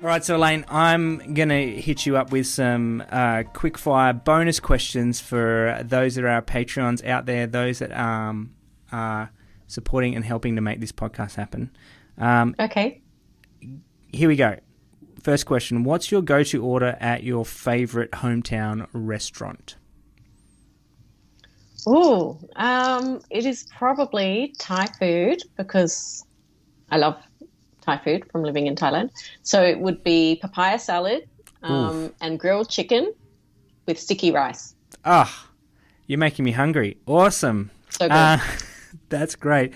All right, so Elaine, I'm going to hit you up with some quick-fire bonus questions for those that are our Patreons out there, those that are supporting and helping to make this podcast happen. Okay. Here we go. First question. What's your go-to order at your favourite hometown restaurant? Oh, it is probably Thai food because I love Thai food from living in Thailand. So it would be papaya salad and grilled chicken with sticky rice. Ah, you're making me hungry. Awesome. So good. That's great.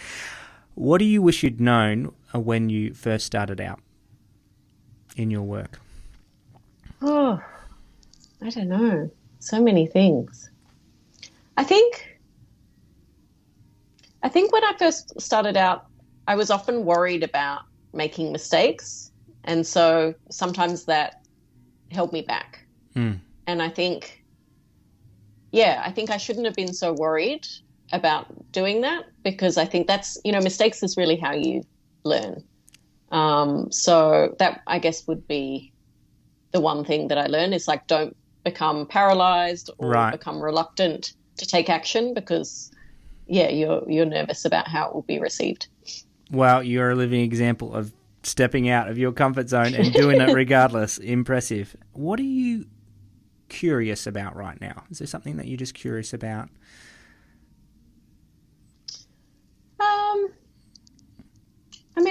What do you wish you'd known when you first started out in your work? Oh, I don't know. So many things. I think when I first started out, I was often worried about making mistakes. And so sometimes that held me back. And I think I shouldn't have been so worried about doing that because I think that's, mistakes is really how you learn. So that I guess would be the one thing that I learned is like, don't become paralyzed or become reluctant to take action because, you're nervous about how it will be received. Well, you're a living example of stepping out of your comfort zone and doing it regardless. Impressive. What are you curious about right now? Is there something that you're just curious about?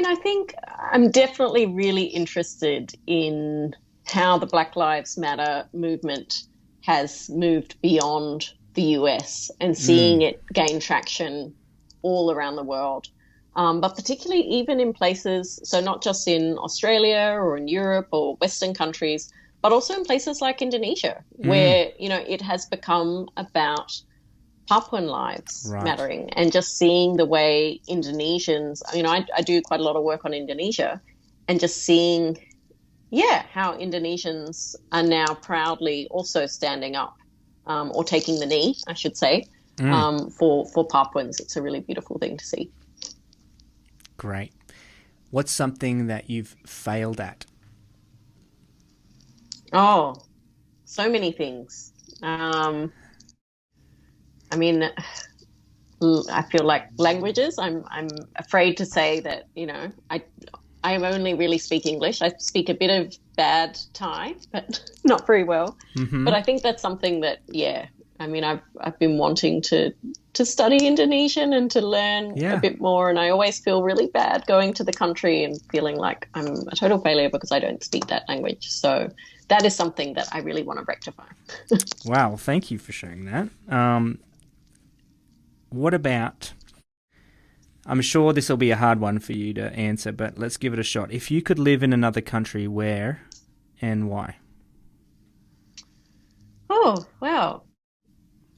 I think I'm definitely really interested in how the Black Lives Matter movement has moved beyond the US and seeing it gain traction all around the world. But particularly even in places, so not just in Australia or in Europe or Western countries, but also in places like Indonesia, where, it has become about Papuan lives mattering and just seeing the way Indonesians, I do quite a lot of work on Indonesia and just seeing, how Indonesians are now proudly also standing up or taking the knee, I should say, for Papuans. It's a really beautiful thing to see. Great. What's something that you've failed at? Oh, so many things. I feel like languages. I'm afraid to say that, I only really speak English. I speak a bit of bad Thai, but not very well. Mm-hmm. But I think that's something that, I've been wanting to study Indonesian and to learn a bit more. And I always feel really bad going to the country and feeling like I'm a total failure because I don't speak that language. So that is something that I really want to rectify. Wow. Well, thank you for sharing that. What about, I'm sure this will be a hard one for you to answer, but let's give it a shot. If you could live in another country, where and why? Oh, wow.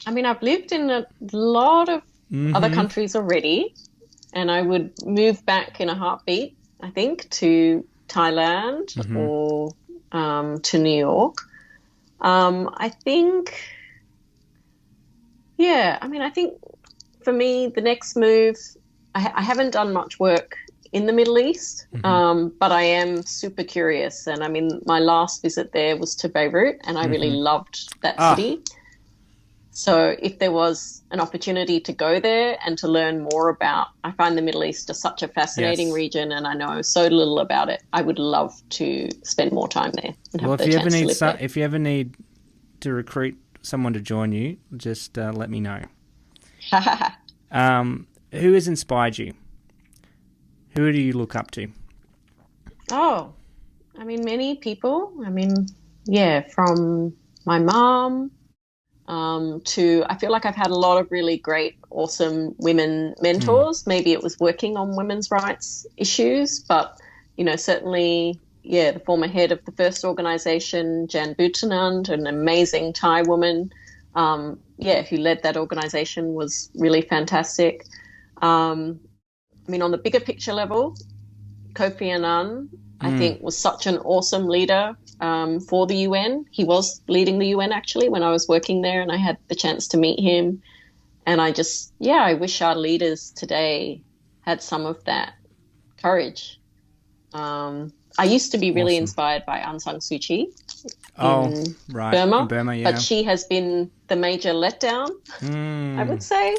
I've lived in a lot of other countries already, and I would move back in a heartbeat, I think, to Thailand or to New York. I think for me, the next move, I haven't done much work in the Middle East, but I am super curious. And my last visit there was to Beirut, and I really loved that city. So if there was an opportunity to go there and to learn more about, I find the Middle East is such a fascinating region, and I know so little about it. I would love to spend more time there and have the chance to live there. If you ever need to recruit someone to join you, just let me know. Who has inspired you? Who do you look up to? Oh, many people. From my mom to, I feel like I've had a lot of really great, awesome women mentors. Maybe it was working on women's rights issues, but, certainly, the former head of the first organisation, Jan Butenand, an amazing Thai woman, who led that organisation, was really fantastic. On the bigger picture level, Kofi Annan, I think, was such an awesome leader for the UN. He was leading the UN, actually, when I was working there, and I had the chance to meet him. And I just, I wish our leaders today had some of that courage. I used to be really Awesome. inspired by Aung San Suu Kyi Oh, right. Burma, In Burma, yeah. but she has been the major letdown, I would say.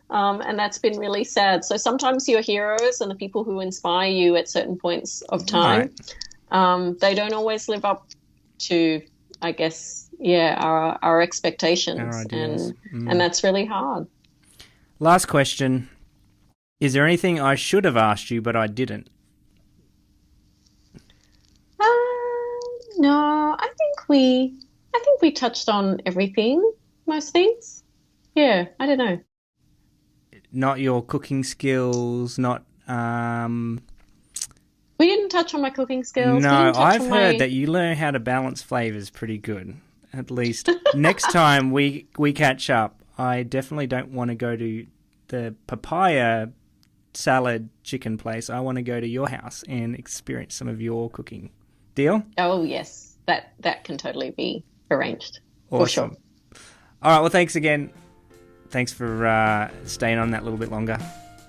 And that's been really sad. So sometimes your heroes and the people who inspire you at certain points of time, they don't always live up to, I guess, our expectations. Our ideals. And that's really hard. Last question. Is there anything I should have asked you but I didn't? No, I think we touched on everything, most things. Yeah, I don't know. Not your cooking skills, not... We didn't touch on my cooking skills. No, I've heard that you learn how to balance flavours pretty good. At least next time we catch up, I definitely don't want to go to the papaya salad chicken place. I want to go to your house and experience some of your cooking. Deal? Oh, yes. That can totally be arranged. Awesome. For sure. All right, well, thanks again. Thanks for staying on that little bit longer.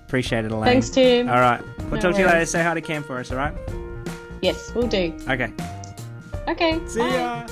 Appreciate it, Elaine. Thanks, Tim. All right. We'll talk to you later. worries. Say hi to Cam for us, all right? Yes, we'll do. Okay. Okay. See bye. ya.